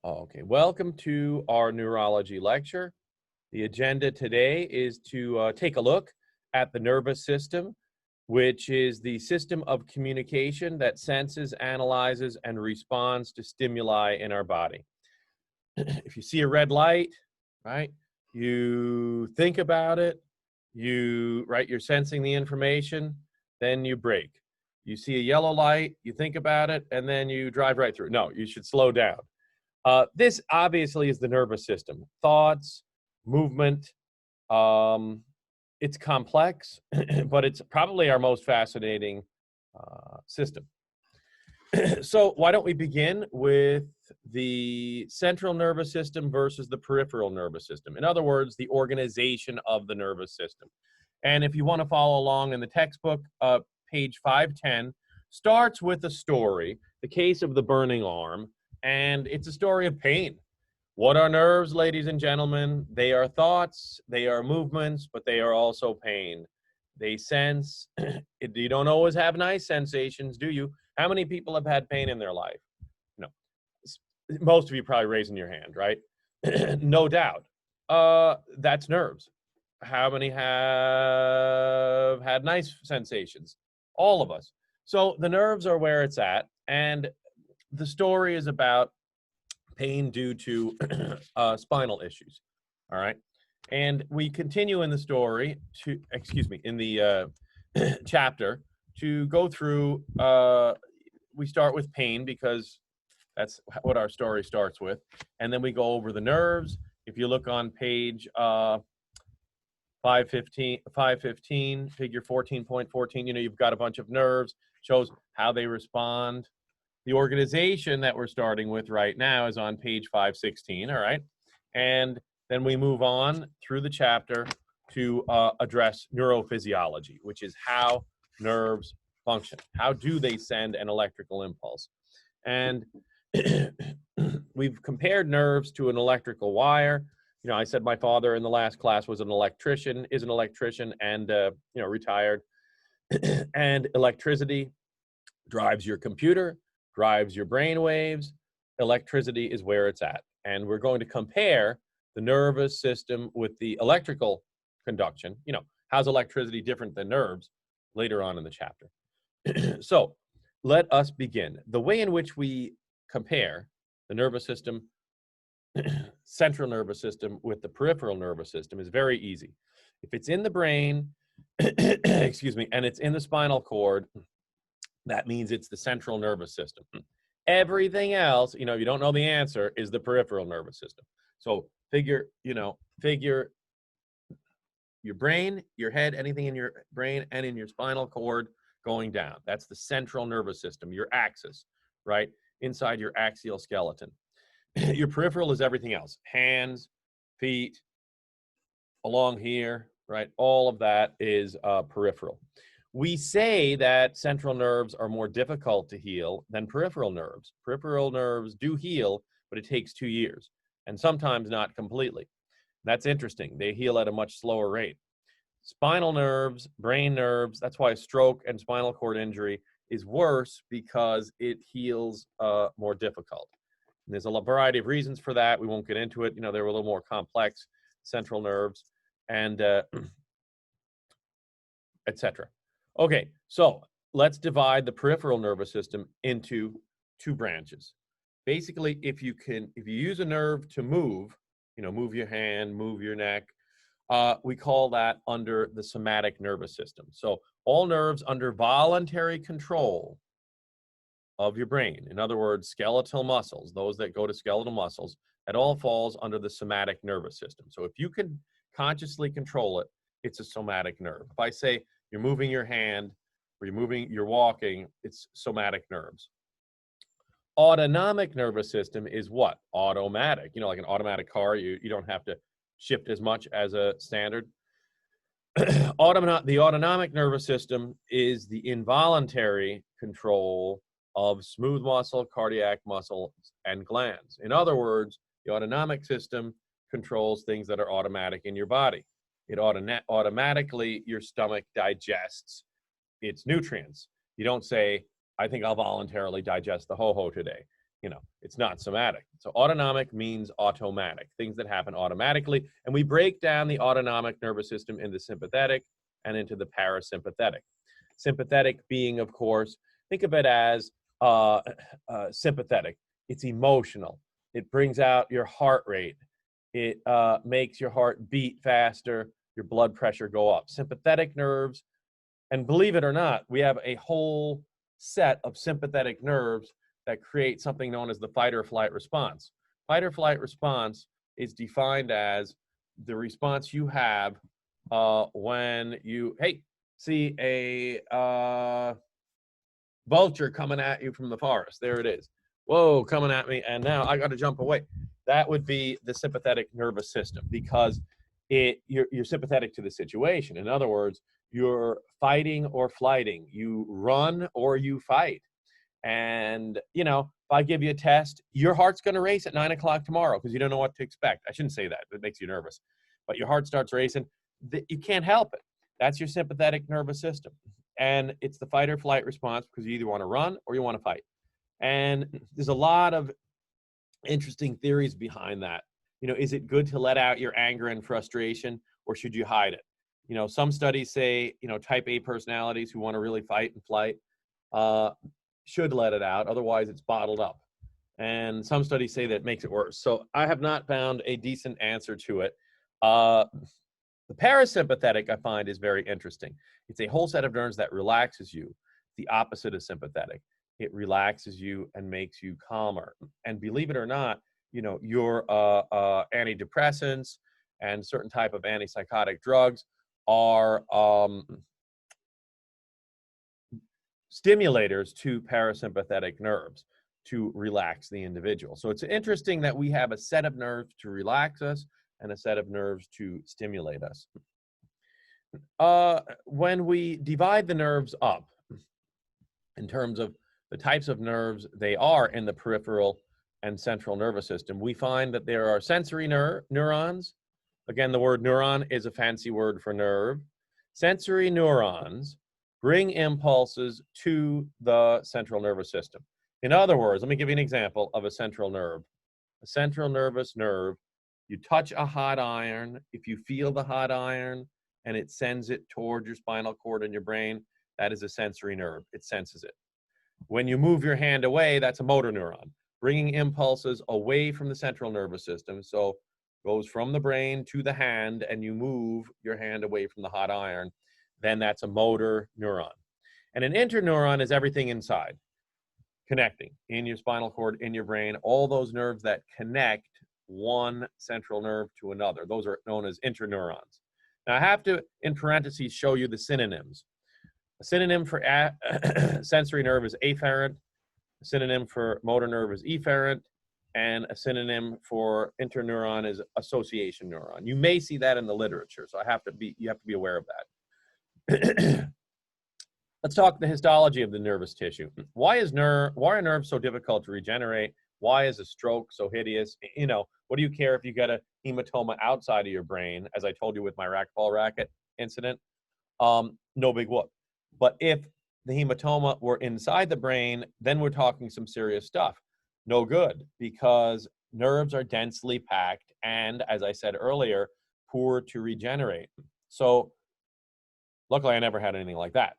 Okay, welcome to our neurology lecture. The agenda today is to take a look at the nervous system, which is the system of communication that senses, analyzes, and responds to stimuli in our body. If you see a red light, right, you think about it, you're sensing the information, then you brake. You see a yellow light, you think about it, and then you drive right through. No, you should slow down. This obviously is the nervous system. Thoughts, movement. It's complex, but it's probably our most fascinating system. So why don't we begin with the central nervous system versus the peripheral nervous system? In other words, the organization of the nervous system. And if you want to follow along in the textbook, page 510 starts with a story, the case of the burning arm, and it's a story of pain. What are nerves, ladies and gentlemen? They are thoughts, they are movements, but they are also pain. They sense. You don't always have nice sensations, do you? How many people have had pain in their life? No. Most of you probably raising your hand, right? No doubt. That's nerves. How many have had nice sensations? All of us. So the nerves are where it's at, and the story is about pain due to spinal issues. All right. And we continue in the story in the chapter to go through, we start with pain because that's what our story starts with. And then we go over the nerves. If you look on page 515, figure 14.14, you've got a bunch of nerves, shows how they respond. The organization that we're starting with right now is on page 516, all right? And then we move on through the chapter to address neurophysiology, which is how nerves function. How do they send an electrical impulse? And we've compared nerves to an electrical wire. I said my father in the last class was an electrician, and, retired. And electricity drives your computer, drives your brain waves. Electricity is where it's at. And we're going to compare the nervous system with the electrical conduction. How's electricity different than nerves later on in the chapter? So let us begin. The way in which we compare the nervous system, central nervous system, with the peripheral nervous system is very easy. If it's in the brain, excuse me, and it's in the spinal cord, that means it's the central nervous system. Everything else, you don't know the answer, is the peripheral nervous system. So figure your brain, your head, anything in your brain and in your spinal cord going down. That's the central nervous system, your axis, right? Inside your axial skeleton. Your peripheral is everything else. Hands, feet, along here, right? All of that is peripheral. We say that central nerves are more difficult to heal than peripheral nerves. Peripheral nerves do heal, but it takes 2 years, and sometimes not completely. That's interesting. They heal at a much slower rate. Spinal nerves, brain nerves, that's why stroke and spinal cord injury is worse, because it heals more difficult. And there's a variety of reasons for that. We won't get into it. They're a little more complex, central nerves, and etc. Okay, so let's divide the peripheral nervous system into 2 branches. Basically, if you use a nerve to move, move your hand, move your neck, we call that under the somatic nervous system. So all nerves under voluntary control of your brain, in other words, skeletal muscles, those that go to skeletal muscles, that all falls under the somatic nervous system. So if you can consciously control it, it's a somatic nerve. If I say you're moving your hand, or you're walking, it's somatic nerves. Autonomic nervous system is what? Automatic. Like an automatic car, you don't have to shift as much as a standard. The autonomic nervous system is the involuntary control of smooth muscle, cardiac muscle, and glands. In other words, the autonomic system controls things that are automatic in your body. It automatically, your stomach digests its nutrients. You don't say, I think I'll voluntarily digest the ho-ho today. it's not somatic. So autonomic means automatic, things that happen automatically. And we break down the autonomic nervous system into sympathetic and into the parasympathetic. Sympathetic being, of course, think of it as sympathetic. It's emotional. It brings out your heart rate. It makes your heart beat faster, your blood pressure go up. Sympathetic nerves, and believe it or not, we have a whole set of sympathetic nerves that create something known as the fight or flight response. Fight or flight response is defined as the response you have when you, see a vulture coming at you from the forest. There it is. Whoa, coming at me, and now I got to jump away. That would be the sympathetic nervous system, because you're sympathetic to the situation. In other words, you're fighting or flighting. You run or you fight. And, if I give you a test, your heart's going to race at 9 o'clock tomorrow because you don't know what to expect. I shouldn't say that. It makes you nervous. But your heart starts racing. You can't help it. That's your sympathetic nervous system. And it's the fight or flight response because you either want to run or you want to fight. And there's a lot of interesting theories behind that. Is it good to let out your anger and frustration, or should you hide it? Some studies say, type A personalities who want to really fight and flight should let it out. Otherwise, it's bottled up. And some studies say that it makes it worse. So I have not found a decent answer to it. The parasympathetic, I find, is very interesting. It's a whole set of neurons that relaxes you, the opposite of sympathetic. It relaxes you and makes you calmer. And believe it or not, your antidepressants and certain type of antipsychotic drugs are stimulators to parasympathetic nerves to relax the individual. So it's interesting that we have a set of nerves to relax us and a set of nerves to stimulate us. When we divide the nerves up in terms of the types of nerves they are in the peripheral and central nervous system, we find that there are sensory neurons. Again, the word neuron is a fancy word for nerve. Sensory neurons bring impulses to the central nervous system. In other words, let me give you an example of a central nerve. A central nervous nerve, you touch a hot iron. If you feel the hot iron and it sends it toward your spinal cord and your brain, that is a sensory nerve. It senses it. When you move your hand away, that's a motor neuron, bringing impulses away from the central nervous system. So goes from the brain to the hand, and you move your hand away from the hot iron, then that's a motor neuron. And an interneuron is everything inside, connecting in your spinal cord, in your brain, all those nerves that connect one central nerve to another. Those are known as interneurons. Now I have to, in parentheses, show you the synonyms. A synonym for sensory nerve is afferent. A synonym for motor nerve is efferent. And a synonym for interneuron is association neuron. You may see that in the literature, so you have to be aware of that. Let's talk the histology of the nervous tissue. Why are nerves so difficult to regenerate? Why is a stroke so hideous? What do you care if you get a hematoma outside of your brain, as I told you with my racquetball racket incident? No big whoop. But if the hematoma were inside the brain, then we're talking some serious stuff. No good, because nerves are densely packed and, as I said earlier, poor to regenerate. So luckily I never had anything like that.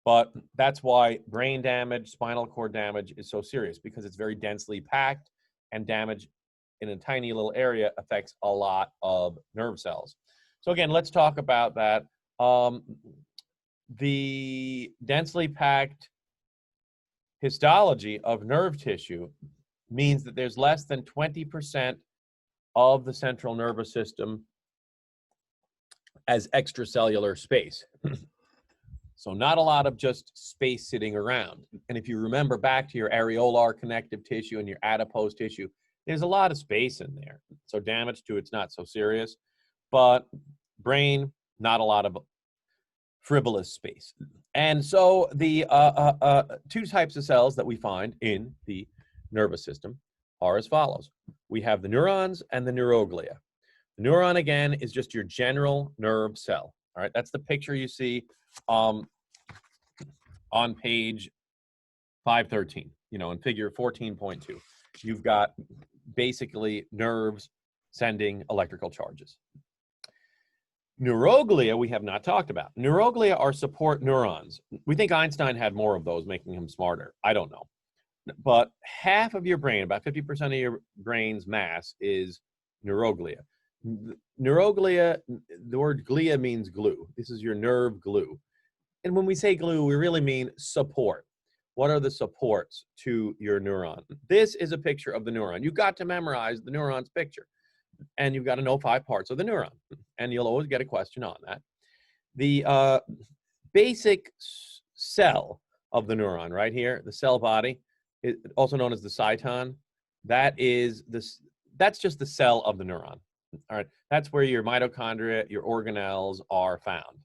But that's why brain damage, spinal cord damage is so serious, because it's very densely packed, and damage in a tiny little area affects a lot of nerve cells. So again, let's talk about that. The densely packed histology of nerve tissue means that there's less than 20% of the central nervous system as extracellular space. So not a lot of just space sitting around. And if you remember back to your areolar connective tissue and your adipose tissue, there's a lot of space in there. So damage to it's not so serious. But brain, not a lot of frivolous space. And so the two types of cells that we find in the nervous system are as follows. We have the neurons and the neuroglia. The neuron, again, is just your general nerve cell. All right, that's the picture you see on page 513, in figure 14.2. you've got basically nerves sending electrical charges. Neuroglia, we have not talked about. Neuroglia are support neurons. We think Einstein had more of those, making him smarter. I don't know. But half of your brain, about 50% of your brain's mass, is neuroglia. Neuroglia, the word glia means glue. This is your nerve glue. And when we say glue, we really mean support. What are the supports to your neuron? This is a picture of the neuron. You've got to memorize the neuron's picture. And you've got to know 5 parts of the neuron. And you'll always get a question on that. The basic cell of the neuron right here, the cell body, also known as the cyton, that's just the cell of the neuron. All right, that's where your mitochondria, your organelles are found.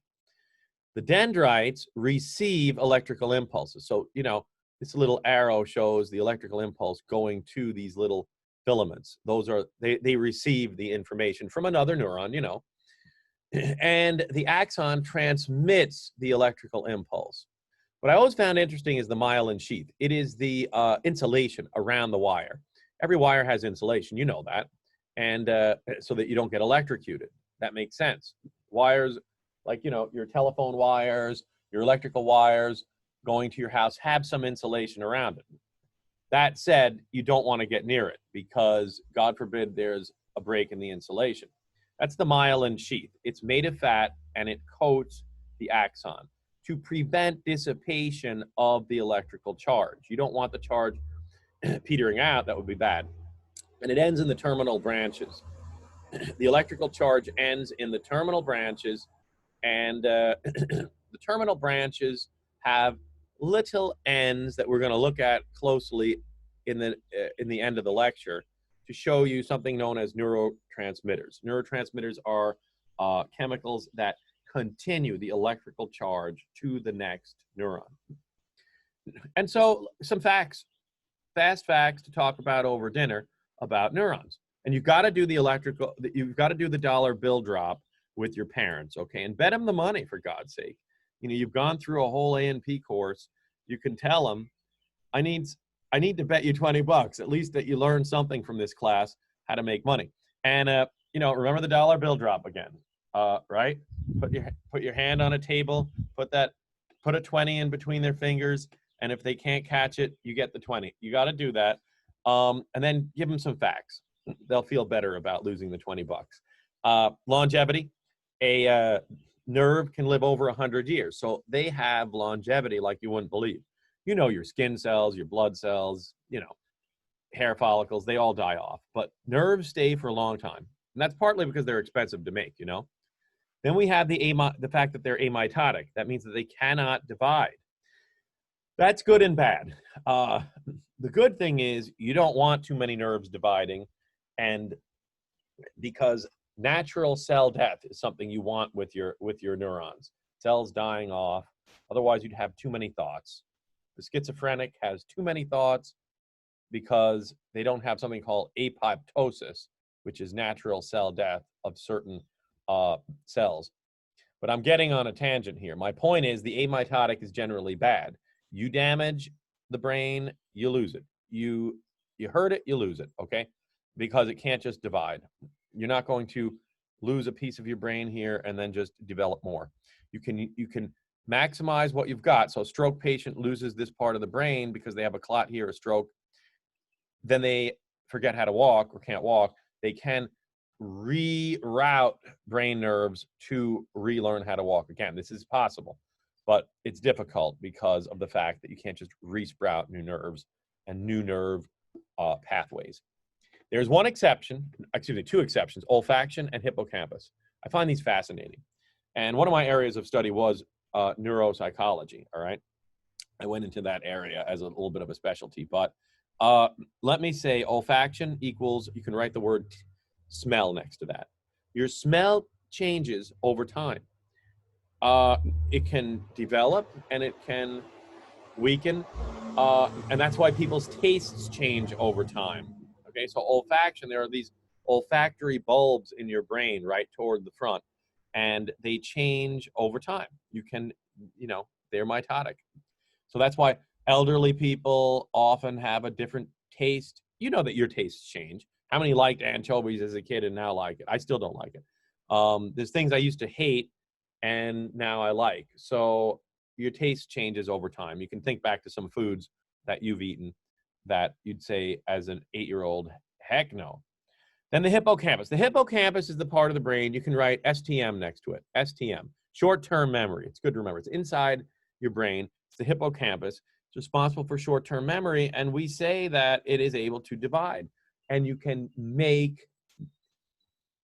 The dendrites receive electrical impulses. So, you know, this little arrow shows the electrical impulse going to these little filaments. Those are, they receive the information from another neuron, you know, and the axon transmits the electrical impulse. What I always found interesting is the myelin sheath. It is the insulation around the wire. Every wire has insulation, you know that, and so that you don't get electrocuted. That makes sense. Wires, like, you know, your telephone wires, your electrical wires going to your house have some insulation around it. That said, you don't want to get near it because, God forbid, there's a break in the insulation. That's the myelin sheath. It's made of fat and it coats the axon to prevent dissipation of the electrical charge. You don't want the charge petering out. That would be bad. And it ends in the terminal branches. The electrical charge ends in the terminal branches, and the terminal branches have little ends that we're going to look at closely in the end of the lecture to show you something known as neurotransmitters. Neurotransmitters are chemicals that continue the electrical charge to the next neuron. And so some facts, fast facts to talk about over dinner about neurons. And you've got to do the dollar bill drop with your parents, okay? And bet them the money, for God's sake. You know, you've gone through a whole A&P course. You can tell them, I need to bet you $20, at least that you learn something from this class, how to make money. And, you know, remember the dollar bill drop again, right? Put your hand on a table, put a 20 in between their fingers, and if they can't catch it, you get the 20. You got to do that. And then give them some facts. They'll feel better about losing the $20. Longevity, a nerve can live over 100 years. So they have longevity like you wouldn't believe. You know, your skin cells, your blood cells, you know, hair follicles, they all die off. But nerves stay for a long time. And that's partly because they're expensive to make, you know. Then we have the fact that they're amitotic. That means that they cannot divide. That's good and bad. The good thing is you don't want too many nerves dividing, and because natural cell death is something you want with your neurons. Cells dying off. Otherwise, you'd have too many thoughts. The schizophrenic has too many thoughts because they don't have something called apoptosis, which is natural cell death of certain cells. But I'm getting on a tangent here. My point is the amitotic is generally bad. You damage the brain, you lose it. You hurt it, you lose it, okay? Because it can't just divide. You're not going to lose a piece of your brain here and then just develop more. You can maximize what you've got. So a stroke patient loses this part of the brain because they have a clot here, a stroke. Then they forget how to walk or can't walk. They can reroute brain nerves to relearn how to walk again. This is possible, but it's difficult because of the fact that you can't just resprout new nerves and new nerve pathways. There's one exception, excuse me, 2 exceptions, olfaction and hippocampus. I find these fascinating. And one of my areas of study was neuropsychology, all right? I went into that area as a little bit of a specialty, but let me say olfaction equals, you can write the word smell next to that. Your smell changes over time. It can develop and it can weaken, and that's why people's tastes change over time. Okay, so olfaction, there are these olfactory bulbs in your brain right toward the front, and they change over time. You can, you know, they're mitotic. So that's why elderly people often have a different taste you know that your tastes change. How many liked anchovies as a kid and now like it? I still don't like it. There's things I used to hate and now I like. So your taste changes over time. You can think back to some foods that you've eaten that you'd say as an 8-year-old, heck no. Then the hippocampus. The hippocampus is the part of the brain. You can write STM next to it. STM, short-term memory. It's good to remember. It's inside your brain. It's the hippocampus. It's responsible for short-term memory, and we say that it is able to divide, and you can make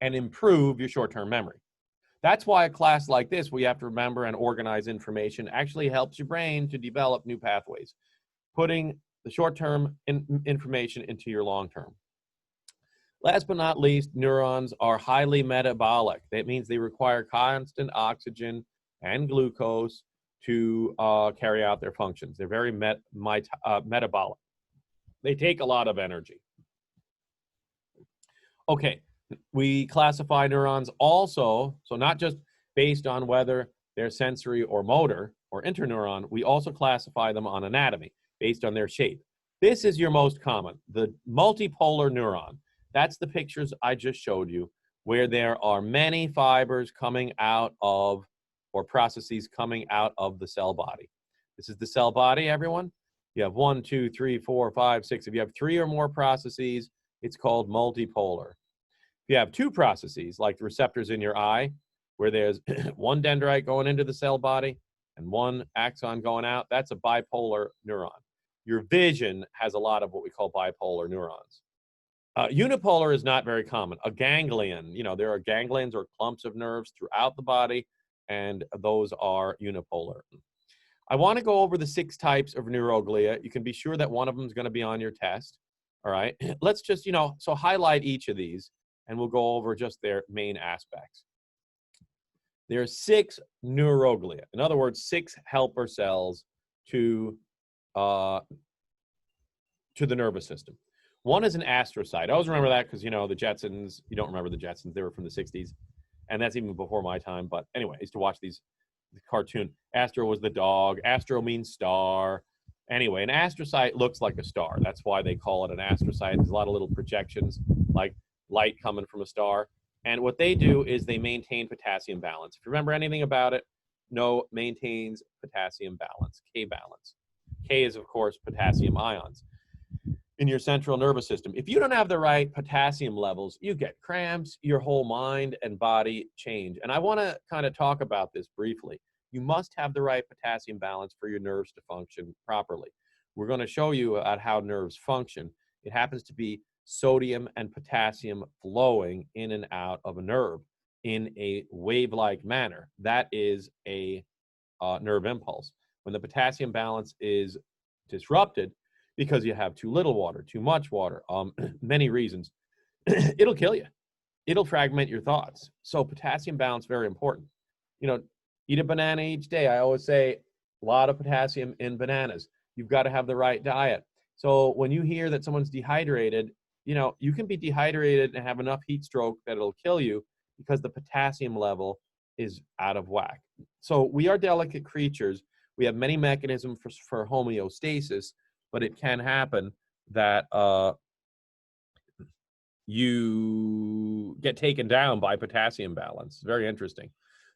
and improve your short-term memory. That's why a class like this, where you have to remember and organize information, actually helps your brain to develop new pathways, putting the short-term information into your long-term. Last but not least, neurons are highly metabolic. That means they require constant oxygen and glucose to carry out their functions. They're very metabolic. They take a lot of energy. Okay, we classify neurons also, so not just based on whether they're sensory or motor or interneuron, we also classify them on anatomy based on their shape. This is your most common, the multipolar neuron. That's the pictures I just showed you, where there are many fibers coming out of, or processes coming out of the cell body. This is the cell body, everyone. You have 1, 2, 3, 4, 5, 6. If you have 3 or more processes, it's called multipolar. If you have 2 processes, like the receptors in your eye, where there's one dendrite going into the cell body and one axon going out, that's a bipolar neuron. Your vision has a lot of what we call bipolar neurons. Unipolar is not very common. A ganglion, you know, there are ganglions or clumps of nerves throughout the body, and those are unipolar. I want to go over the 6 types of neuroglia. You can be sure that one of them is going to be on your test. All right, let's just, so highlight each of these, and we'll go over just their main aspects. There are 6 neuroglia. In other words, 6 helper cells to the nervous system. One is an astrocyte. I always remember that because, the Jetsons, you don't remember the Jetsons. They were from the 60s. And that's even before my time. But anyway, I used to watch the cartoon. Astro was the dog. Astro means star. Anyway, an astrocyte looks like a star. That's why they call it an astrocyte. There's a lot of little projections, like light coming from a star. And what they do is they maintain potassium balance. If you remember anything about it, no, maintains potassium balance, K balance. K is, of course, potassium ions in your central nervous system. If you don't have the right potassium levels, you get cramps, your whole mind and body change. And I want to kind of talk about this briefly. You must have the right potassium balance for your nerves to function properly. We're going to show you how nerves function. It happens to be sodium and potassium flowing in and out of a nerve in a wave-like manner. That is a nerve impulse. When the potassium balance is disrupted, because you have too little water, too much water, many reasons, it'll kill you. It'll fragment your thoughts. So potassium balance, very important. Eat a banana each day. I always say a lot of potassium in bananas. You've got to have the right diet. So when you hear that someone's dehydrated, you can be dehydrated and have enough heat stroke that it'll kill you because the potassium level is out of whack. So we are delicate creatures. We have many mechanisms for homeostasis, but it can happen that you get taken down by potassium balance. Very interesting.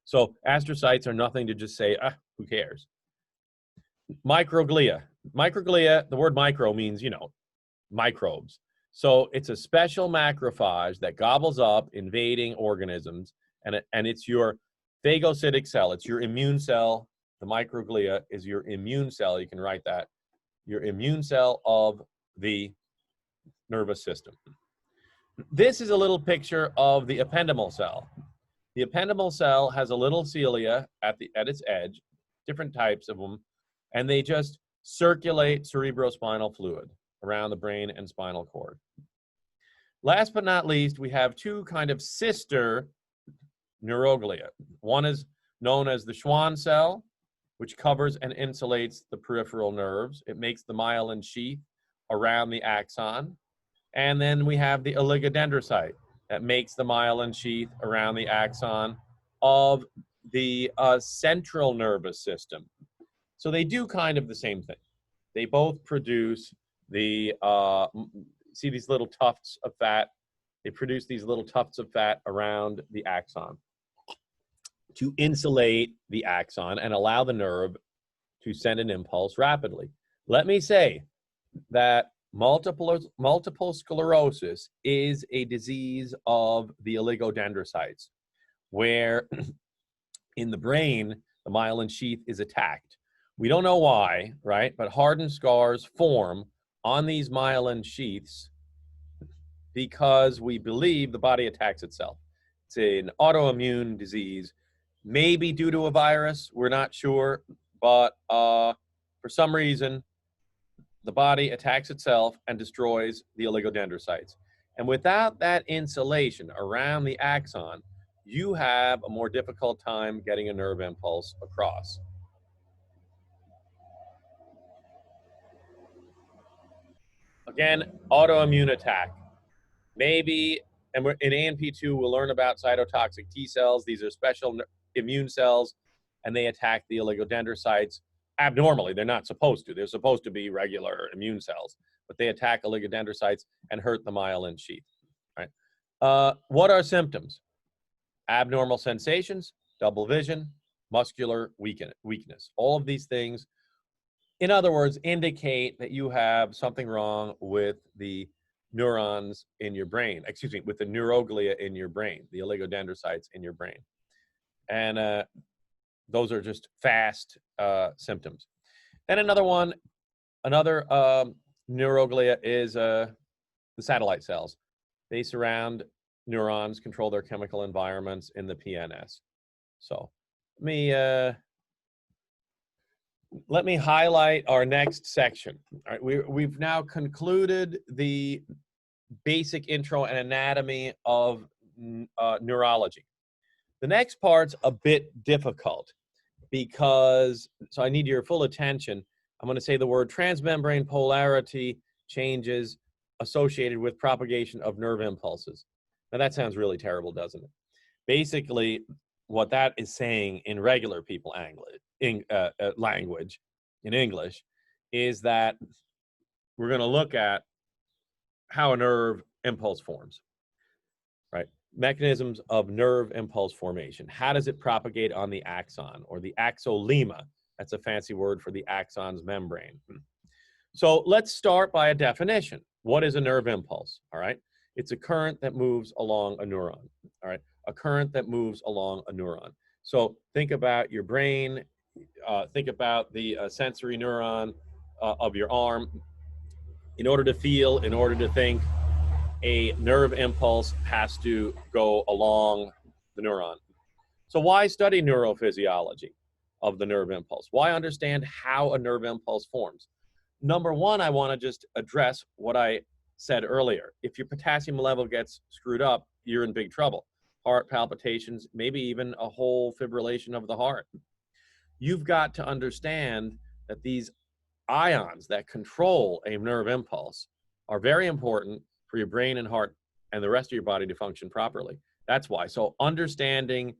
So astrocytes are nothing to just say, who cares? Microglia. Microglia, the word micro means, microbes. So it's a special macrophage that gobbles up invading organisms, and it's your phagocytic cell. It's your immune cell. The microglia is your immune cell. You can write that. Your immune cell of the nervous system. This is a little picture of the ependymal cell. The ependymal cell has a little cilia at its edge, different types of them, and they just circulate cerebrospinal fluid around the brain and spinal cord. Last but not least, we have 2 kind of sister neuroglia. One is known as the Schwann cell, which covers and insulates the peripheral nerves. It makes the myelin sheath around the axon. And then we have the oligodendrocyte that makes the myelin sheath around the axon of the central nervous system. So they do kind of the same thing. They both produce the see these little tufts of fat. They produce these little tufts of fat around the axon to insulate the axon and allow the nerve to send an impulse rapidly. Let me say that multiple sclerosis is a disease of the oligodendrocytes, where in the brain, the myelin sheath is attacked. We don't know why, right? But hardened scars form on these myelin sheaths because we believe the body attacks itself. It's an autoimmune disease, maybe due to a virus, we're not sure, but for some reason, the body attacks itself and destroys the oligodendrocytes. And without that insulation around the axon, you have a more difficult time getting a nerve impulse across. Again, autoimmune attack. Maybe, and we're, in ANP2, we'll learn about cytotoxic T cells. These are special immune cells, and they attack the oligodendrocytes abnormally. They're not supposed to. They're supposed to be regular immune cells, but they attack oligodendrocytes and hurt the myelin sheath. Right? What are symptoms? Abnormal sensations, double vision, muscular weakness. All of these things, in other words, indicate that you have something wrong with the neurons in your brain, excuse me, with the neuroglia in your brain, the oligodendrocytes in your brain. And those are just fast symptoms. Then another neuroglia is the satellite cells. They surround neurons, control their chemical environments in the PNS. So let me highlight our next section. All right, we've now concluded the basic intro and anatomy of neurology. The next part's a bit difficult because, so I need your full attention. I'm going to say the word transmembrane polarity changes associated with propagation of nerve impulses. Now that sounds really terrible, doesn't it? Basically, what that is saying in regular people language, in English, is that we're going to look at how a nerve impulse forms, right? Mechanisms of nerve impulse formation. How does it propagate on the axon or the axolema? That's a fancy word for the axon's membrane. So let's start by a definition. What is a nerve impulse? All right. It's a current that moves along a neuron. All right. A current that moves along a neuron. So think about your brain. Think about the sensory neuron of your arm. In order to feel, in order to think, a nerve impulse has to go along the neuron. So why study neurophysiology of the nerve impulse? Why understand how a nerve impulse forms? Number one, I want to just address what I said earlier. If your potassium level gets screwed up, you're in big trouble. Heart palpitations, maybe even a whole fibrillation of the heart. You've got to understand that these ions that control a nerve impulse are very important for your brain and heart and the rest of your body to function properly. That's why. So understanding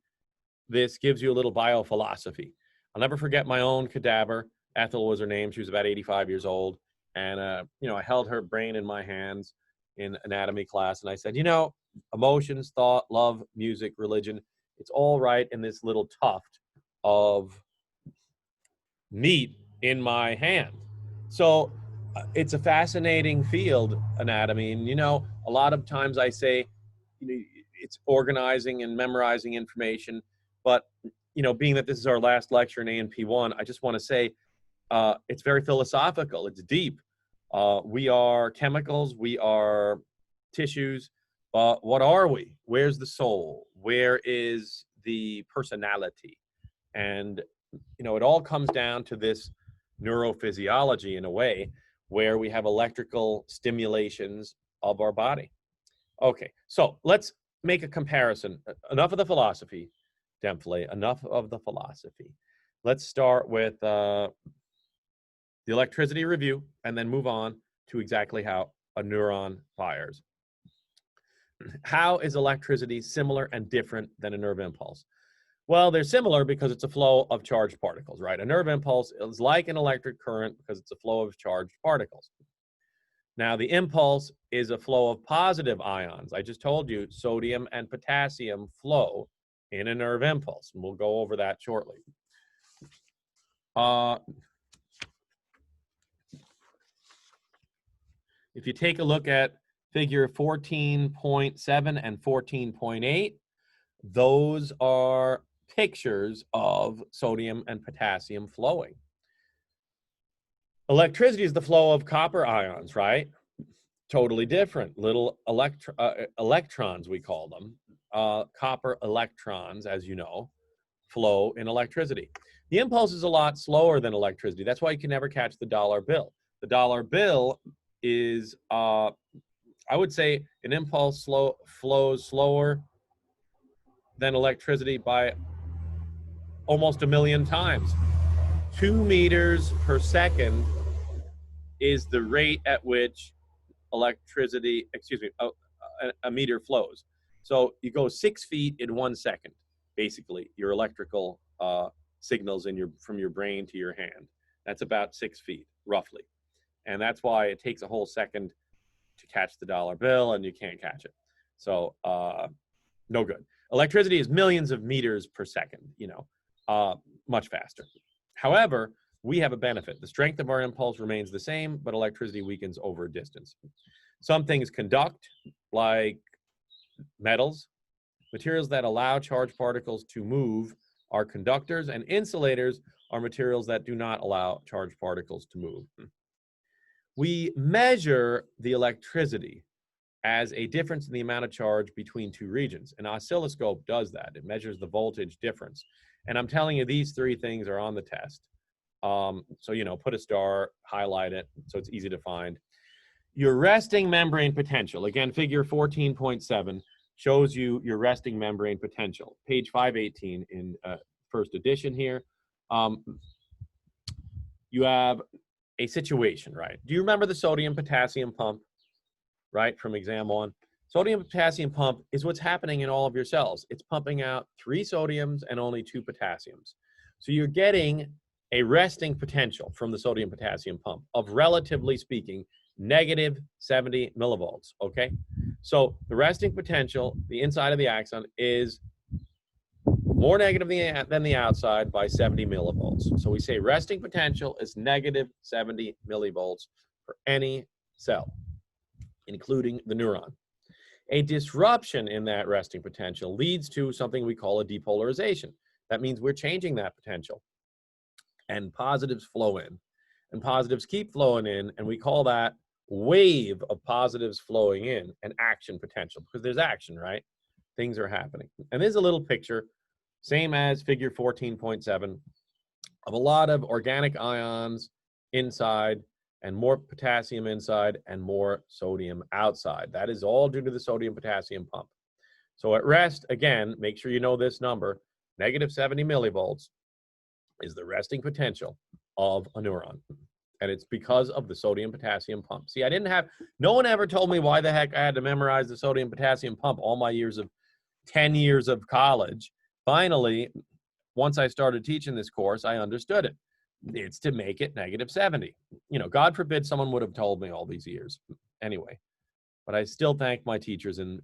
this gives you a little biophilosophy. I'll never forget my own cadaver. Ethel was her name. She was about 85 years old. And, I held her brain in my hands in anatomy class. And I said, emotions, thought, love, music, religion, it's all right in this little tuft of meat in my hand. So it's a fascinating field, anatomy. And, a lot of times I say, it's organizing and memorizing information. But, being that this is our last lecture in ANP1, I just want to say it's very philosophical. It's deep. We are chemicals. We are tissues. What are we? Where's the soul? Where is the personality? And, it all comes down to this neurophysiology in a way where we have electrical stimulations of our body. Okay, so let's make a comparison. Enough of the philosophy, Demphley, enough of the philosophy. Let's start with the electricity review and then move on to exactly how a neuron fires. How is electricity similar and different than a nerve impulse? Well, they're similar because it's a flow of charged particles, right? A nerve impulse is like an electric current because it's a flow of charged particles. Now, the impulse is a flow of positive ions. I just told you sodium and potassium flow in a nerve impulse, and we'll go over that shortly. If you take a look at figure 14.7 and 14.8, those are pictures of sodium and potassium flowing. Electricity is the flow of copper ions, right? Totally different. Little electrons, we call them. Copper electrons, as you know, flow in electricity. The impulse is a lot slower than electricity. That's why you can never catch the dollar bill. The dollar bill is, I would say, an impulse flows slower than electricity by almost 1,000,000 times. 2 meters per second is the rate at which electricity, a meter flows. So you go 6 feet in 1 second, basically, your electrical signals from your brain to your hand. That's about 6 feet, roughly. And that's why it takes a whole second to catch the dollar bill, and you can't catch it. So no good. Electricity is millions of meters per second, much faster. However, we have a benefit. The strength of our impulse remains the same, but electricity weakens over a distance. Some things conduct, like metals. Materials that allow charged particles to move are conductors, and insulators are materials that do not allow charged particles to move. We measure the electricity as a difference in the amount of charge between two regions. An oscilloscope does that. It measures the voltage difference. And I'm telling you, these three things are on the test. So, put a star, highlight it, so it's easy to find. Your resting membrane potential, again, figure 14.7, shows you your resting membrane potential. Page 518 in first edition here. You have a situation, right? Do you remember the sodium-potassium pump, right, from exam 1? Sodium-potassium pump is what's happening in all of your cells. It's pumping out 3 sodiums and only 2 potassiums. So you're getting a resting potential from the sodium-potassium pump of, relatively speaking, negative 70 millivolts, okay? So the resting potential, the inside of the axon, is more negative than the outside by 70 millivolts. So we say resting potential is negative 70 millivolts for any cell, including the neuron. A disruption in that resting potential leads to something we call a depolarization. That means we're changing that potential, and positives flow in, and positives keep flowing in, and we call that wave of positives flowing in an action potential, because there's action, right? Things are happening. And there's a little picture, same as figure 14.7, of a lot of organic ions inside, and more potassium inside, and more sodium outside. That is all due to the sodium-potassium pump. So at rest, again, make sure you know this number, negative 70 millivolts is the resting potential of a neuron. And it's because of the sodium-potassium pump. See, no one ever told me why the heck I had to memorize the sodium-potassium pump all my 10 years of college. Finally, once I started teaching this course, I understood it. It's to make it negative 70. God forbid someone would have told me all these years. Anyway, but I still thank my teachers in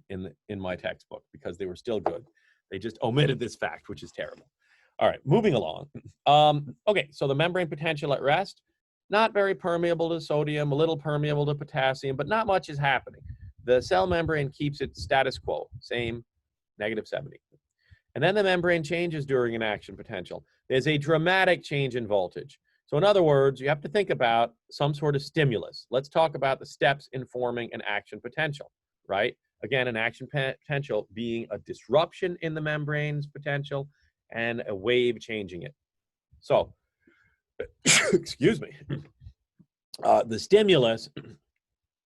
my textbook, because they were still good. They just omitted this fact, which is terrible. All right, moving along. Okay, so the membrane potential at rest, not very permeable to sodium, a little permeable to potassium, but not much is happening. The cell membrane keeps its status quo, same, negative 70. And then the membrane changes during an action potential. There's a dramatic change in voltage. So in other words, you have to think about some sort of stimulus. Let's talk about the steps in forming an action potential, right? Again, an action potential being a disruption in the membrane's potential and a wave changing it. So, excuse me, the stimulus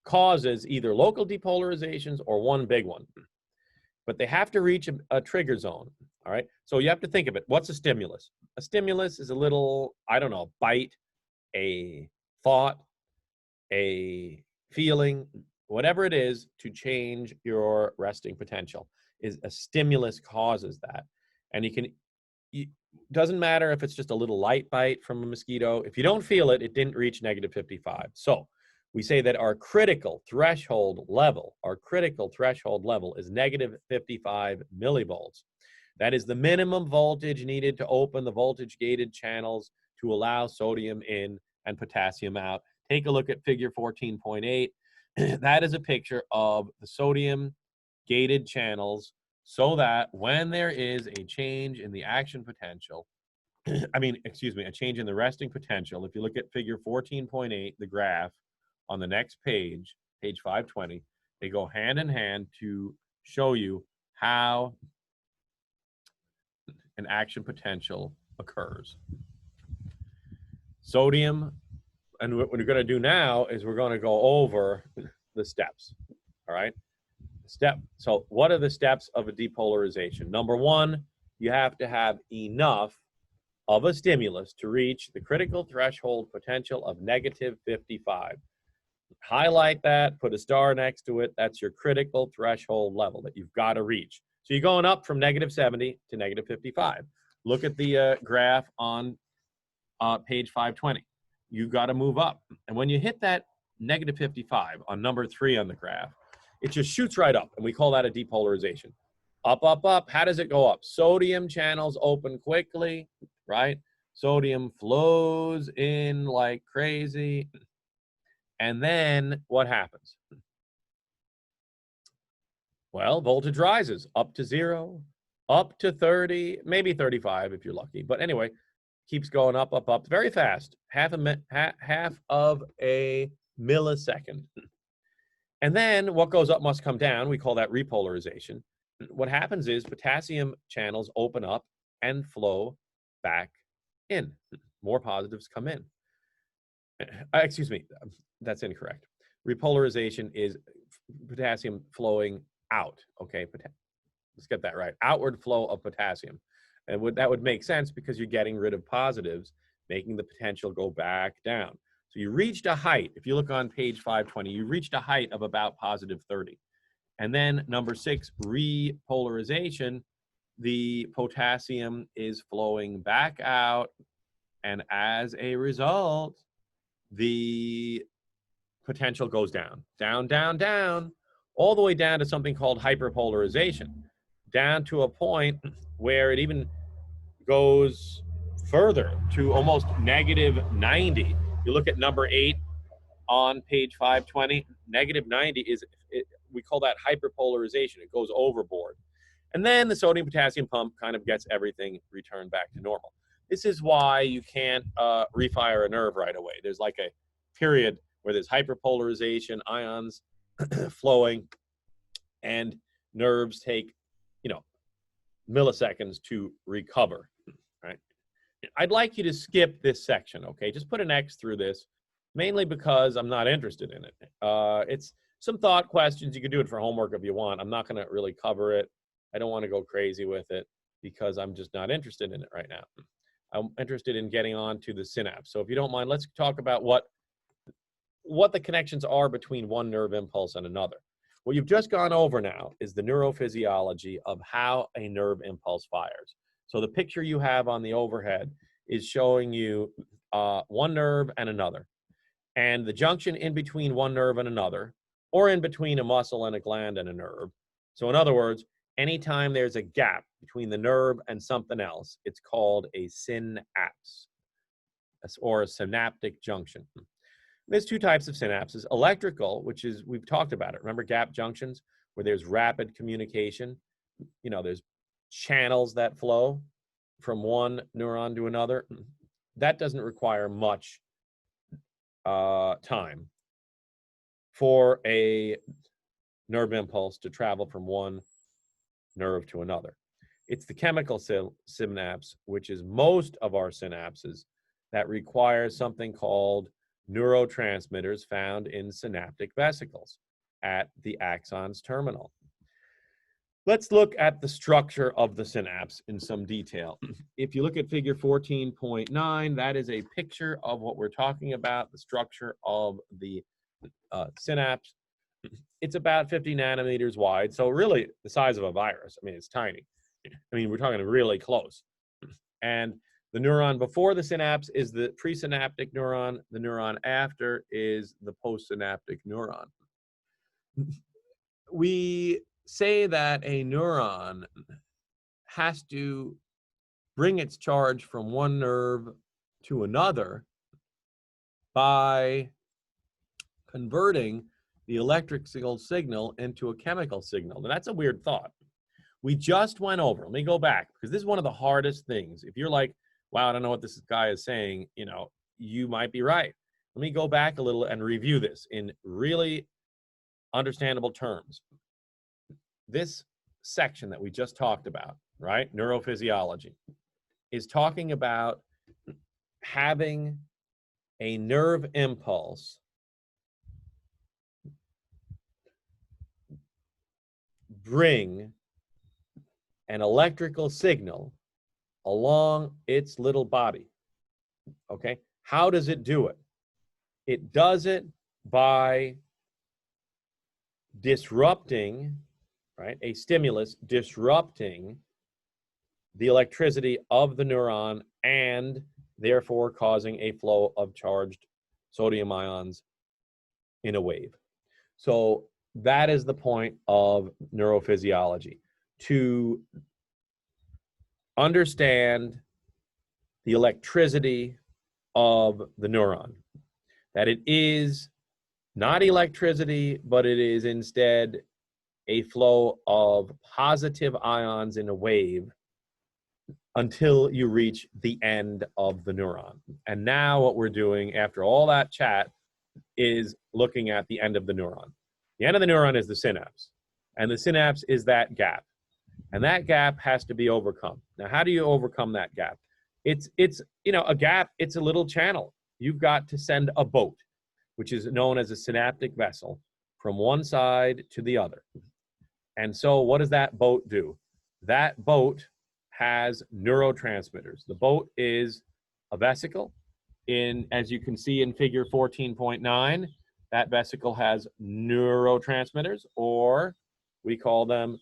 causes either local depolarizations or one big one. But they have to reach a trigger zone, all right? So you have to think of it. What's a stimulus? A stimulus is a little, bite, a thought, a feeling, whatever it is to change your resting potential. Is a stimulus causes that. And it doesn't matter if it's just a little light bite from a mosquito. If you don't feel it, it didn't reach negative 55. So we say that our critical threshold level is negative 55 millivolts. That is the minimum voltage needed to open the voltage-gated channels to allow sodium in and potassium out. Take a look at figure 14.8. That is a picture of the sodium-gated channels so that when there is a change in the action potential, a change in the resting potential, if you look at figure 14.8, the graph on the next page, page 520, they go hand in hand to show you how an action potential occurs. Sodium, and what we're going to do now is we're going to go over the steps, all right? So what are the steps of a depolarization? Number one, you have to have enough of a stimulus to reach the critical threshold potential of negative 55. Highlight that, put a star next to it. That's your critical threshold level that you've got to reach. So you're going up from negative 70 to negative 55. Look at the graph on page 520. You've got to move up. And when you hit that negative 55 on number 3 on the graph, it just shoots right up, and we call that a depolarization. Up, up, up. How does it go up? Sodium channels open quickly, right? Sodium flows in like crazy. And then what happens? Well, voltage rises up to 0, up to 30, maybe 35 if you're lucky. But anyway, keeps going up, up, up very fast, half of a millisecond. And then what goes up must come down. We call that repolarization. What happens is potassium channels open up and flow back in. More positives come in. Excuse me, that's incorrect. Repolarization is potassium flowing out, okay? Let's get that right. Outward flow of potassium. And that would make sense because you're getting rid of positives, making the potential go back down. So you reached a height, if you look on page 520, you reached a height of about positive 30. And then number 6, repolarization, the potassium is flowing back out. And as a result, the potential goes down, down, down, down, all the way down to something called hyperpolarization, down to a point where it even goes further to almost negative 90. You look at number 8 on page 520, negative 90 we call that hyperpolarization. It goes overboard. And then the sodium potassium pump kind of gets everything returned back to normal. This is why you can't refire a nerve right away. There's like a period where there's hyperpolarization, ions flowing, and nerves take, milliseconds to recover, right? I'd like you to skip this section, okay? Just put an X through this, mainly because I'm not interested in it. It's some thought questions. You can do it for homework if you want. I'm not going to really cover it. I don't want to go crazy with it because I'm just not interested in it right now. I'm interested in getting on to the synapse. So if you don't mind, let's talk about what the connections are between one nerve impulse and another. What you've just gone over now is the neurophysiology of how a nerve impulse fires. So the picture you have on the overhead is showing you one nerve and another. And the junction in between one nerve and another, or in between a muscle and a gland and a nerve. So in other words, anytime there's a gap between the nerve and something else, it's called a synapse or a synaptic junction. There's 2 types of synapses. Electrical, which is, we've talked about it. Remember gap junctions where there's rapid communication? There's channels that flow from one neuron to another. That doesn't require much time for a nerve impulse to travel from one nerve to another. It's the chemical synapse, which is most of our synapses, that requires something called neurotransmitters found in synaptic vesicles at the axon's terminal. Let's look at the structure of the synapse in some detail. If you look at figure 14.9, that is a picture of what we're talking about, the structure of the synapse. It's about 50 nanometers wide, so really the size of a virus. It's tiny. We're talking really close. And The neuron before the synapse is the presynaptic neuron. The neuron after is the postsynaptic neuron. We say that a neuron has to bring its charge from one nerve to another by converting the electrical signal into a chemical signal. Now, that's a weird thought. We just went over, let me go back, because this is one of the hardest things. If you're like, wow, I don't know what this guy is saying, you know, you might be right. Let me go back a little and review this in really understandable terms. This section that we just talked about, right, neurophysiology, is talking about having a nerve impulse bring an electrical signal along its little body. Okay, how does it do it? It does it by disrupting, right, a stimulus disrupting the electricity of the neuron and therefore causing a flow of charged sodium ions in a wave. So that is the point of neurophysiology, to understand the electricity of the neuron, that it is not electricity, but it is instead a flow of positive ions in a wave until you reach the end of the neuron. And now what we're doing after all that chat is looking at the end of the neuron. The end of the neuron is the synapse, and the synapse is that gap. And that gap has to be overcome. Now, how do you overcome that gap? It's you know, a gap, it's a little channel. You've got to send a boat, which is known as a synaptic vessel, from one side to the other. And so what does that boat do? That boat has neurotransmitters. The boat is a vesicle. As you can see in figure 14.9, that vesicle has neurotransmitters, or we call them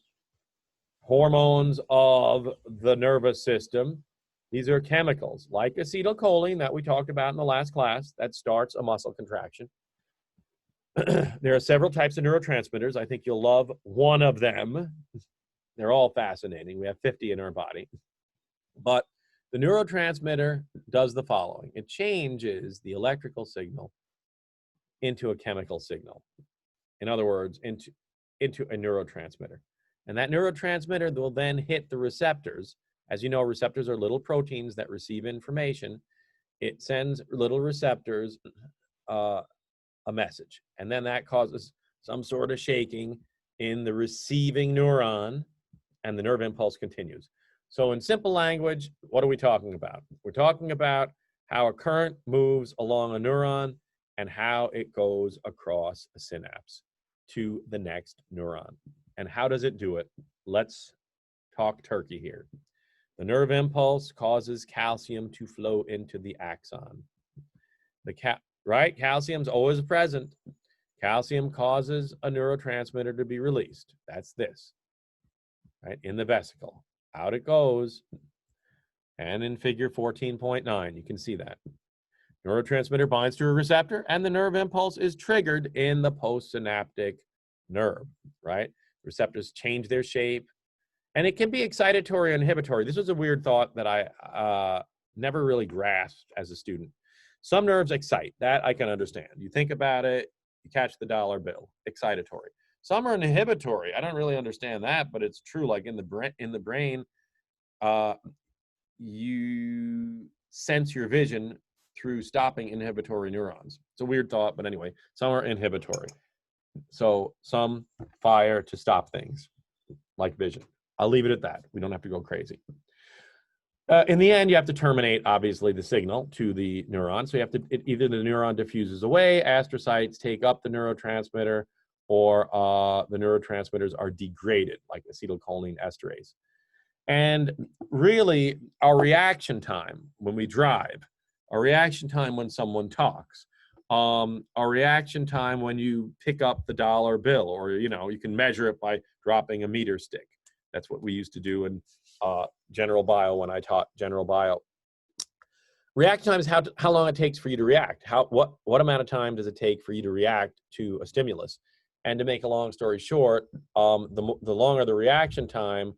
hormones of the nervous system. These are chemicals like acetylcholine that we talked about in the last class that starts a muscle contraction. There are several types of neurotransmitters. I think you'll love one of them. They're all fascinating. We have 50 in our body. But the neurotransmitter does the following. It changes the electrical signal into a chemical signal. In other words, into a neurotransmitter. And that neurotransmitter will then hit the receptors. As you know, receptors are little proteins that receive information. It sends little receptors a message. And then that causes some sort of shaking in the receiving neuron, and the nerve impulse continues. So in simple language, what are we talking about? We're talking about how a current moves along a neuron and how it goes across a synapse to the next neuron. And how does it do it? Let's talk turkey here. The nerve impulse causes calcium to flow into the axon. Right? Calcium's always present. Calcium causes a neurotransmitter to be released. That's this, right? In the vesicle. Out it goes. And in figure 14.9, you can see that. Neurotransmitter binds to a receptor, and the nerve impulse is triggered in the postsynaptic nerve, right? Receptors change their shape, and it can be excitatory or inhibitory. This was a weird thought that I never really grasped as a student. Some nerves excite. That I can understand. You think about it, you catch the dollar bill, excitatory. Some are inhibitory. I don't really understand that, but it's true. Like in the brain, you sense your vision through stopping inhibitory neurons. It's a weird thought, but anyway, some are inhibitory. So some fire to stop things, like vision. I'll leave it at that. We don't have to go crazy. In the end, you have to terminate, obviously, the signal to the neuron. So you have to, either the neuron diffuses away, astrocytes take up the neurotransmitter, or the neurotransmitters are degraded, like acetylcholine esterase. And really, our reaction time when we drive, our reaction time when someone talks, our reaction time when you pick up the dollar bill, or, you know, you can measure it by dropping a meter stick. That's what we used to do in general bio when I taught general bio. Reaction time is how long it takes for you to react. What amount of time does it take for you to react to a stimulus? And to make a long story short, the longer the reaction time,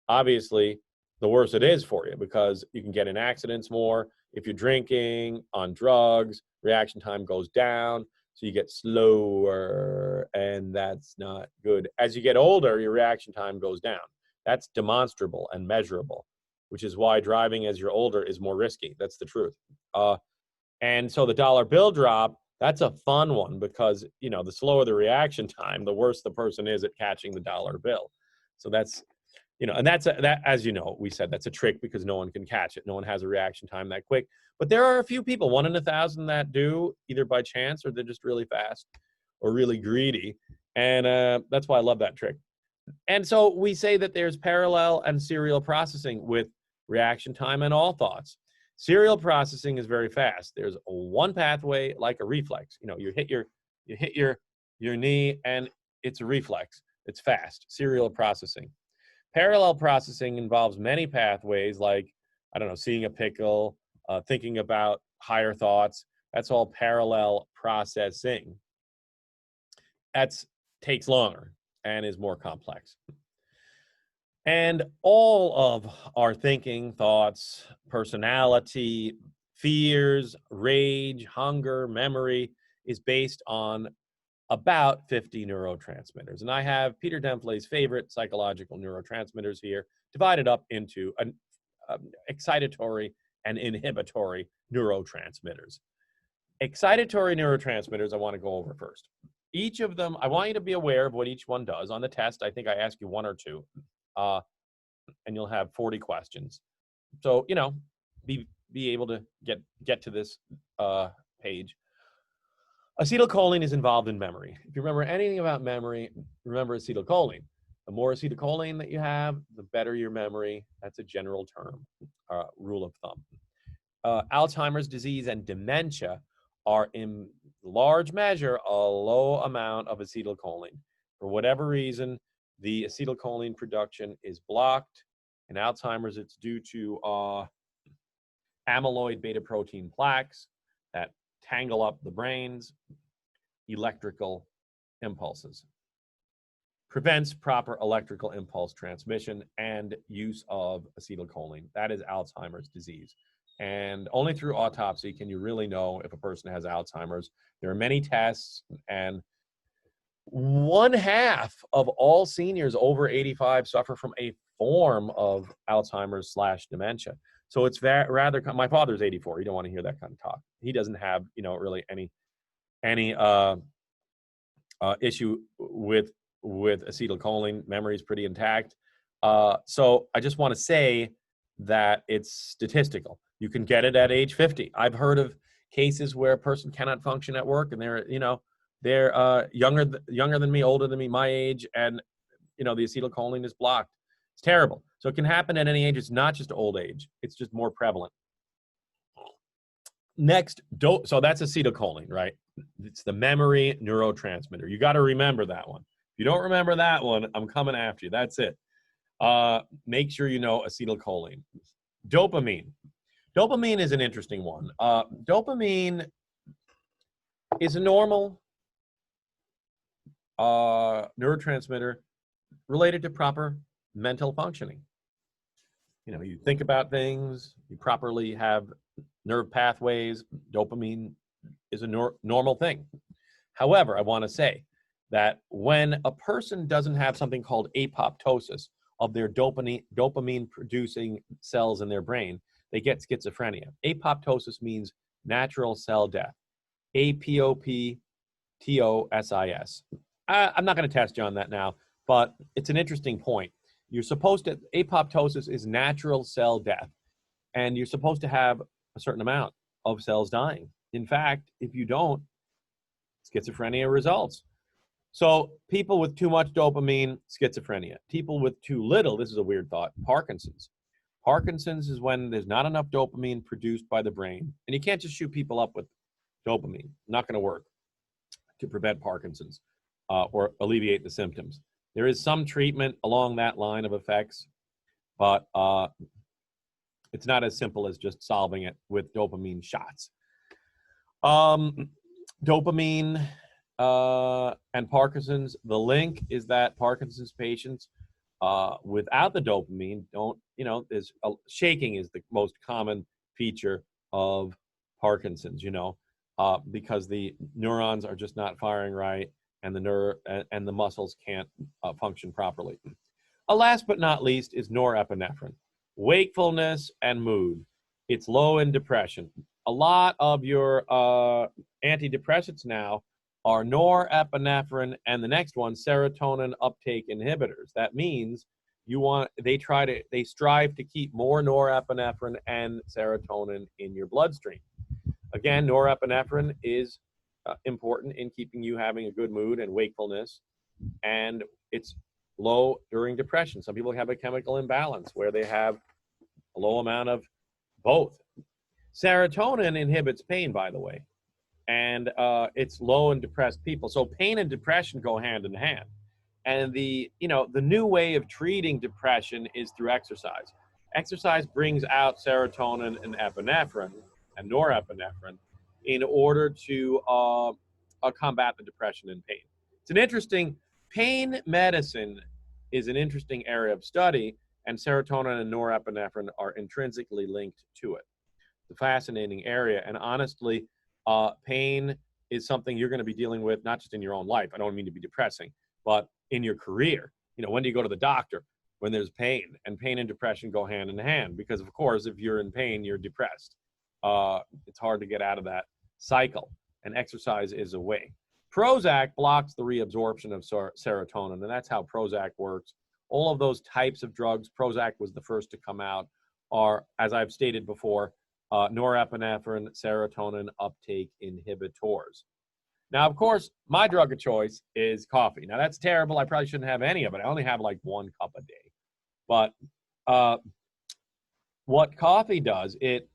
obviously, the worse it is for you, because you can get in accidents more. If you're drinking, on drugs, reaction time goes down, so you get slower, and that's not good. As you get older, your reaction time goes down. That's demonstrable and measurable, which is why driving as you're older is more risky. That's the truth. And so the dollar bill drop, that's a fun one, because, you know, the slower the reaction time, the worse the person is at catching the dollar bill. So that's, you know, and that, as you know, we said that's a trick, because no one can catch it. No one has a reaction time that quick. But there are a few people, 1 in 1,000, that do, either by chance or they're just really fast or really greedy. And that's why I love that trick. And so we say that there's parallel and serial processing with reaction time and all thoughts. Serial processing is very fast. There's one pathway, like a reflex. You know, you hit your knee and it's a reflex. It's fast. Serial processing. Parallel processing involves many pathways, like, I don't know, seeing a pickle, thinking about higher thoughts. That's all parallel processing. That takes longer and is more complex. And all of our thinking, thoughts, personality, fears, rage, hunger, memory is based on about 50 neurotransmitters. And I have Peter Demplay's favorite psychological neurotransmitters here, divided up into excitatory and inhibitory neurotransmitters. Excitatory neurotransmitters I want to go over first. Each of them, I want you to be aware of what each one does. On the test, I think I ask you 1 or 2. And you'll have 40 questions. So, you know, be able to get to this page. Acetylcholine is involved in memory. If you remember anything about memory, remember acetylcholine. The more acetylcholine that you have, the better your memory. That's a general term, rule of thumb. Alzheimer's disease and dementia are in large measure a low amount of acetylcholine. For whatever reason, the acetylcholine production is blocked. In Alzheimer's, it's due to amyloid beta protein plaques that tangle up the brain's electrical impulses. Prevents proper electrical impulse transmission and use of acetylcholine. That is Alzheimer's disease. And only through autopsy can you really know if a person has Alzheimer's. There are many tests, and 1/2 of all seniors over 85 suffer from a form of Alzheimer's / dementia. So it's rather, my father's 84. You don't want to hear that kind of talk. He doesn't have, you know, really any issue with acetylcholine. Memory is pretty intact. So I just want to say that it's statistical. You can get it at age 50. I've heard of cases where a person cannot function at work, and they're younger than me, older than me, my age, and, you know, the acetylcholine is blocked. It's terrible. So it can happen at any age. It's not just old age. It's just more prevalent. Next, so that's acetylcholine, right? It's the memory neurotransmitter. You got to remember that one. If you don't remember that one, I'm coming after you. That's it. Make sure you know acetylcholine. Dopamine. Dopamine is an interesting one. Dopamine is a normal neurotransmitter related to proper mental functioning. You know, you think about things, you properly have nerve pathways. Dopamine is a normal thing. However, I want to say that when a person doesn't have something called apoptosis of their dopamine producing cells in their brain, they get schizophrenia. Apoptosis means natural cell death. APOPTOSIS. I'm not going to test you on that now, but it's an interesting point. You're supposed to, apoptosis is natural cell death, and you're supposed to have a certain amount of cells dying. In fact, if you don't, schizophrenia results. So people with too much dopamine, schizophrenia. People with too little, this is a weird thought, Parkinson's. Parkinson's is when there's not enough dopamine produced by the brain, and you can't just shoot people up with dopamine. Not going to work to prevent Parkinson's or alleviate the symptoms. There is some treatment along that line of effects, but It's not as simple as just solving it with dopamine shots. Dopamine and Parkinson's, the link is that Parkinson's patients without the dopamine don't, shaking is the most common feature of Parkinson's, because the neurons are just not firing right and the muscles can't function properly. Last but not least is norepinephrine, wakefulness and mood. It's low in depression. A lot of your antidepressants now are norepinephrine, and the next one, serotonin uptake inhibitors. That means they strive to keep more norepinephrine and serotonin in your bloodstream. Again, norepinephrine is important in keeping you having a good mood and wakefulness, and it's low during depression. Some people have a chemical imbalance where they have a low amount of both. Serotonin inhibits pain, by the way, and it's low in depressed people. So pain and depression go hand in hand. And the new way of treating depression is through exercise. Exercise brings out serotonin and epinephrine and norepinephrine in order to combat the depression and pain. It's an interesting, pain medicine is an interesting area of study, and serotonin and norepinephrine are intrinsically linked to it. It's a fascinating area, and honestly, pain is something you're going to be dealing with not just in your own life. I don't mean to be depressing, but in your career. When do you go to the doctor? When there's pain, and pain and depression go hand in hand, because of course, if you're in pain, you're depressed. It's hard to get out of that cycle, and exercise is a way. Prozac blocks the reabsorption of serotonin, and that's how Prozac works. All of those types of drugs, Prozac was the first to come out, are, as I've stated before, norepinephrine, serotonin uptake inhibitors. Now, of course, my drug of choice is coffee. Now, that's terrible. I probably shouldn't have any of it. I only have like 1 cup a day. But what coffee does, it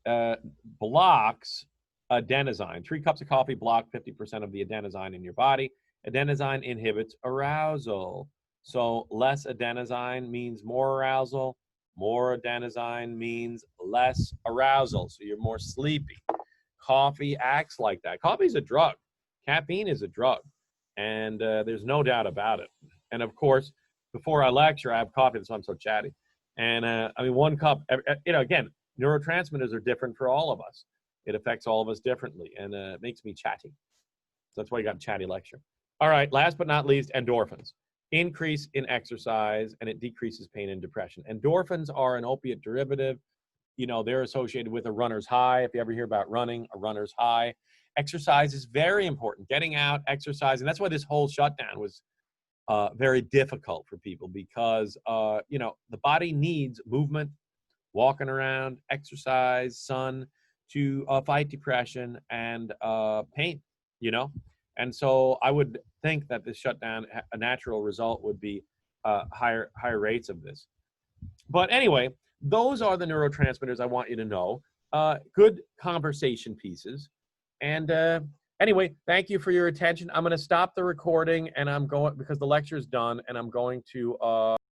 blocks adenosine. 3 cups of coffee block 50% of the adenosine in your body. Adenosine inhibits arousal. So less adenosine means more arousal. More adenosine means less arousal. So you're more sleepy. Coffee acts like that. Coffee is a drug. Caffeine is a drug. And there's no doubt about it. And of course, before I lecture, I have coffee. That's why I'm so chatty. And 1 cup, again, neurotransmitters are different for all of us. It affects all of us differently, and it makes me chatty. So that's why you got a chatty lecture. All right, last but not least, endorphins. Increase in exercise, and it decreases pain and depression. Endorphins are an opiate derivative. They're associated with a runner's high. If you ever hear about running, a runner's high. Exercise is very important. Getting out, exercising. That's why this whole shutdown was very difficult for people, because the body needs movement, walking around, exercise, sun, to fight depression and pain. And so I would think that this shutdown, a natural result would be higher rates of this. But anyway, those are the neurotransmitters I want you to know. Good conversation pieces. And anyway, thank you for your attention. I'm going to stop the recording, and I'm going, because the lecture is done, and I'm going to